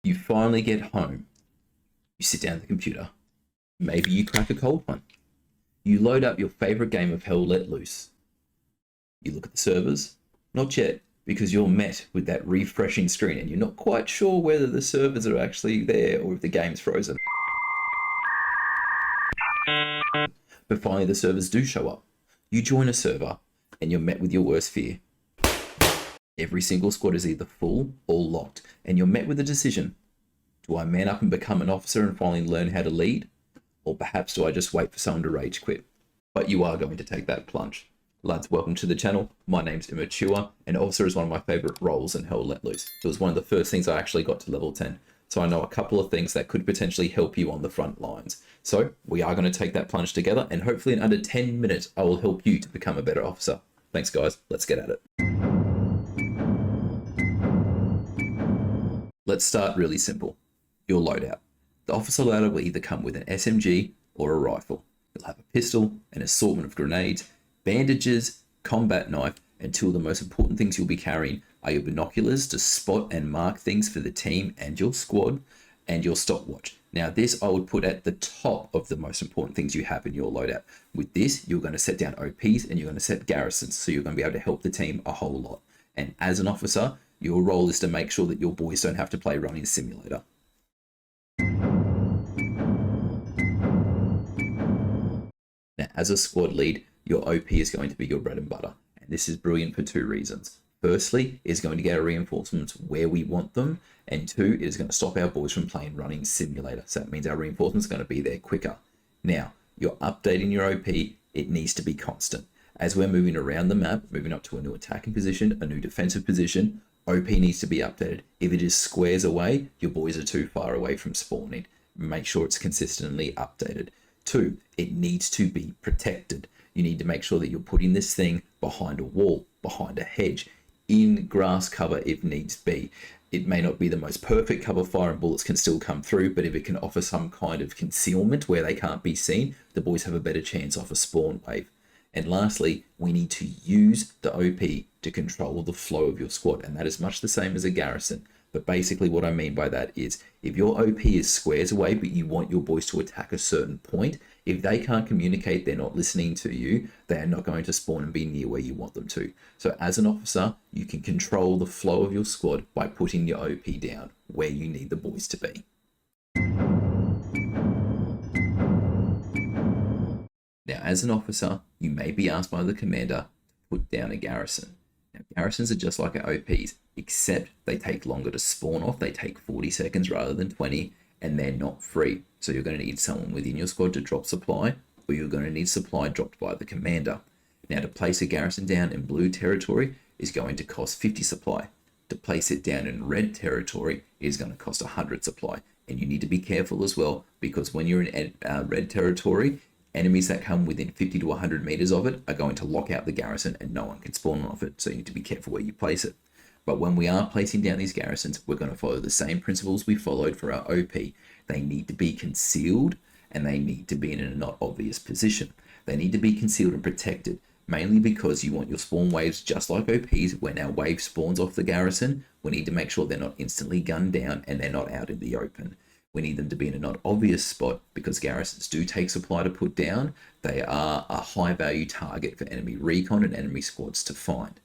You finally get home. You sit down at the computer. Maybe you crack a cold one. You load up your favorite game of Hell Let Loose. You look at the servers. Not yet, because you're met with that refreshing screen and you're not quite sure whether the servers are actually there or if the game's frozen. But finally the servers do show up. You join a server and you're met with your worst fear. Every single squad is either full or locked, and you're met with a decision. Do I man up and become an officer and finally learn how to lead? Or perhaps do I just wait for someone to rage quit? But you are going to take that plunge. Lads, welcome to the channel. My name's Immature, and officer is one of my favorite roles in Hell Let Loose. It was one of the first things I actually got to level 10. So I know a couple of things that could potentially help you on the front lines. So we are going to take that plunge together, and hopefully in under 10 minutes, I will help you to become a better officer. Thanks guys, let's get at it. Let's start really simple. Your loadout. The officer loadout will either come with an SMG or a rifle. You'll have a pistol, an assortment of grenades, bandages, combat knife, and two of the most important things you'll be carrying are your binoculars to spot and mark things for the team and your squad, and your stopwatch. Now this I would put at the top of the most important things you have in your loadout. With this, you're going to set down OPs and you're going to set garrisons, so you're going to be able to help the team a whole lot. And as an officer, your role is to make sure that your boys don't have to play running simulator. Now, as a squad lead, your OP is going to be your bread and butter. And this is brilliant for two reasons. Firstly, it's going to get our reinforcements where we want them. And two, it is going to stop our boys from playing running simulator. So that means our reinforcements are going to be there quicker. Now, you're updating your OP. It needs to be constant. As we're moving around the map, moving up to a new attacking position, a new defensive position, OP needs to be updated. If it is squares away, your boys are too far away from spawning. Make sure it's consistently updated. Two, it needs to be protected. You need to make sure that you're putting this thing behind a wall, behind a hedge, in grass cover if needs be. It may not be the most perfect cover fire and bullets can still come through, but if it can offer some kind of concealment where they can't be seen, the boys have a better chance off a spawn wave. And lastly, we need to use the OP to control the flow of your squad, and that is much the same as a garrison. But basically what I mean by that is if your OP is squares away but you want your boys to attack a certain point, if they can't communicate, they're not listening to you, they are not going to spawn and be near where you want them to. So as an officer, you can control the flow of your squad by putting your OP down where you need the boys to be. Now, as an officer, you may be asked by the commander to put down a garrison. Now, garrisons are just like our OPs, except they take longer to spawn off. They take 40 seconds rather than 20, and they're not free. So you're going to need someone within your squad to drop supply, or you're going to need supply dropped by the commander. Now, to place a garrison down in blue territory is going to cost 50 supply. To place it down in red territory is going to cost 100 supply. And you need to be careful as well, because when you're in red territory, enemies that come within 50 to 100 meters of it are going to lock out the garrison and no one can spawn off it. So you need to be careful where you place it. But when we are placing down these garrisons, we're going to follow the same principles we followed for our OP. They need to be concealed and they need to be in a not obvious position. They need to be concealed and protected, mainly because you want your spawn waves just like OPs. When our wave spawns off the garrison, we need to make sure they're not instantly gunned down and they're not out in the open. We need them to be in a not obvious spot because garrisons do take supply to put down. They are a high value target for enemy recon and enemy squads to find.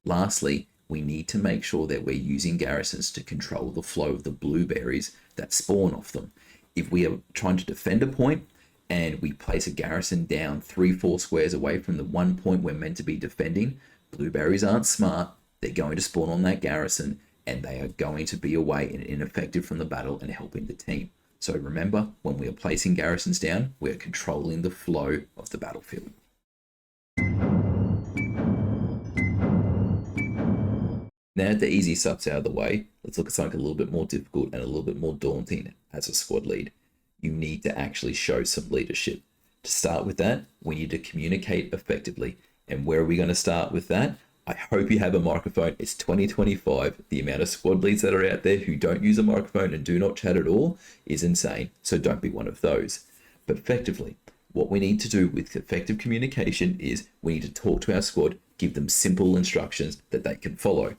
Lastly, we need to make sure that we're using garrisons to control the flow of the blueberries that spawn off them. If we are trying to defend a point and we place a garrison down 3-4 squares away from the one point we're meant to be defending, blueberries aren't smart. They're going to spawn on that garrison and they are going to be away and ineffective from the battle and helping the team. So remember, when we are placing garrisons down, we are controlling the flow of the battlefield. Now that the easy stuff's out of the way, let's look at something a little bit more difficult and a little bit more daunting as a squad lead. You need to actually show some leadership. To start with that, we need to communicate effectively. And where are we going to start with that? I hope you have a microphone. It's 2025. The amount of squad leads that are out there who don't use a microphone and do not chat at all is insane. So don't be one of those. But effectively, what we need to do with effective communication is we need to talk to our squad, give them simple instructions that they can follow.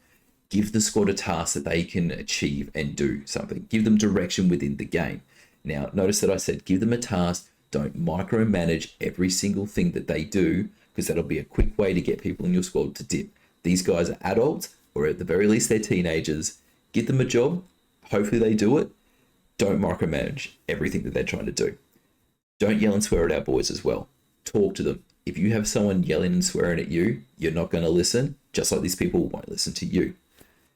Give the squad a task that they can achieve and do something. Give them direction within the game. Now, notice that I said give them a task. Don't micromanage every single thing that they do, because that'll be a quick way to get people in your squad to dip. These guys are adults, or at the very least, they're teenagers. Give them a job. Hopefully they do it. Don't micromanage everything that they're trying to do. Don't yell and swear at our boys as well. Talk to them. If you have someone yelling and swearing at you, you're not going to listen, just like these people won't listen to you.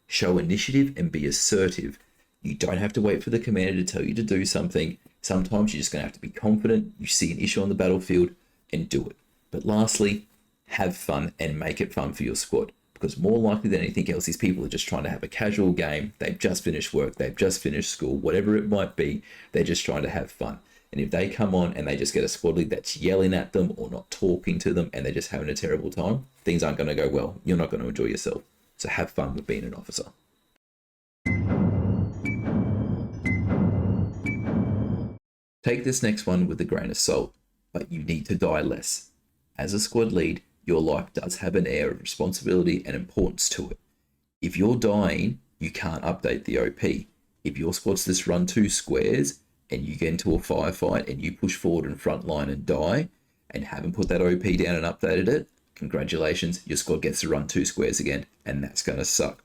Show initiative and be assertive. You don't have to wait for the commander to tell you to do something. Sometimes you're just going to have to be confident. You see an issue on the battlefield and do it. But lastly, have fun and make it fun for your squad. Because more likely than anything else, these people are just trying to have a casual game. They've just finished work. They've just finished school. Whatever it might be, they're just trying to have fun. And if they come on and they just get a squad lead that's yelling at them or not talking to them and they're just having a terrible time, things aren't going to go well. You're not going to enjoy yourself. So have fun with being an officer. Take this next one with a grain of salt, but you need to die less. As a squad lead, your life does have an air of responsibility and importance to it. If you're dying, you can't update the OP. If your squad's just run 2 squares and you get into a firefight and you push forward in front line and die and haven't put that OP down and updated it, congratulations, your squad gets to run 2 squares again, and that's going to suck.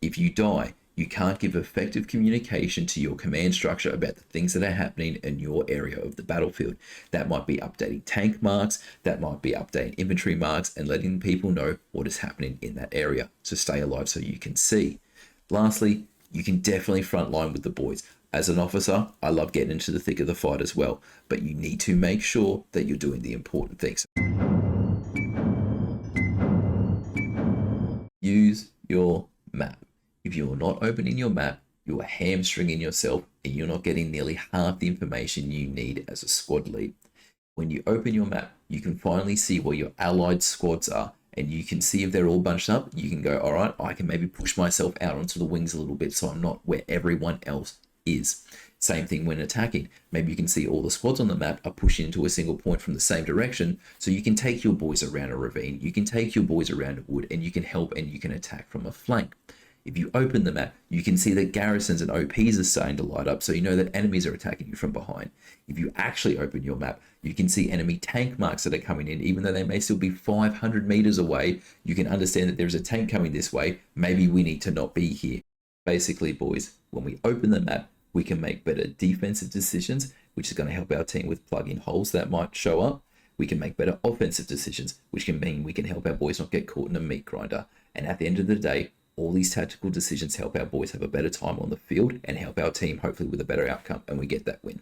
If you die, you can't give effective communication to your command structure about the things that are happening in your area of the battlefield. That might be updating tank marks, that might be updating infantry marks, and letting people know what is happening in that area. So stay alive so you can see. Lastly, you can definitely frontline with the boys. As an officer, I love getting into the thick of the fight as well, but you need to make sure that you're doing the important things. Use your map. If you're not opening your map, you are hamstringing yourself and you're not getting nearly half the information you need as a squad lead. When you open your map, you can finally see where your allied squads are, and you can see if they're all bunched up. You can go, all right, I can maybe push myself out onto the wings a little bit so I'm not where everyone else is. Same thing when attacking. Maybe you can see all the squads on the map are pushing into a single point from the same direction, so you can take your boys around a ravine, you can take your boys around a wood, and you can help and you can attack from a flank. If you open the map, you can see that garrisons and OPs are starting to light up, so you know that enemies are attacking you from behind. If you actually open your map, you can see enemy tank marks that are coming in, even though they may still be 500 meters away. You can understand that there's a tank coming this way. Maybe we need to not be here. Basically, boys, when we open the map, we can make better defensive decisions, which is going to help our team with plugging holes that might show up. We can make better offensive decisions, which can mean we can help our boys not get caught in a meat grinder. And at the end of the day, all these tactical decisions help our boys have a better time on the field and help our team hopefully with a better outcome, and we get that win.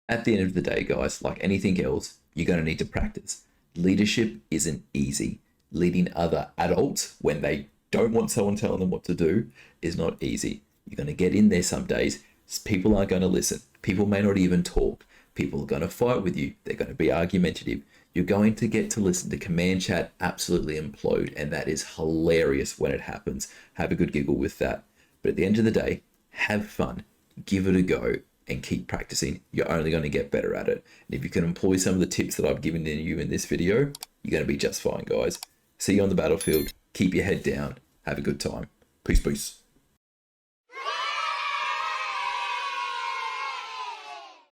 At the end of the day, guys, like anything else, you're going to need to practice. Leadership isn't easy. Leading other adults when they don't want someone telling them what to do is not easy. You're going to get in there some days. People aren't going to listen. People may not even talk. People are going to fight with you. They're going to be argumentative. You're going to get to listen to command chat absolutely implode, and that is hilarious when it happens. Have a good giggle with that. But at the end of the day, have fun, give it a go, and keep practicing. You're only going to get better at it. And if you can employ some of the tips that I've given you in this video, you're going to be just fine, guys. See you on the battlefield. Keep your head down. Have a good time. Peace, peace.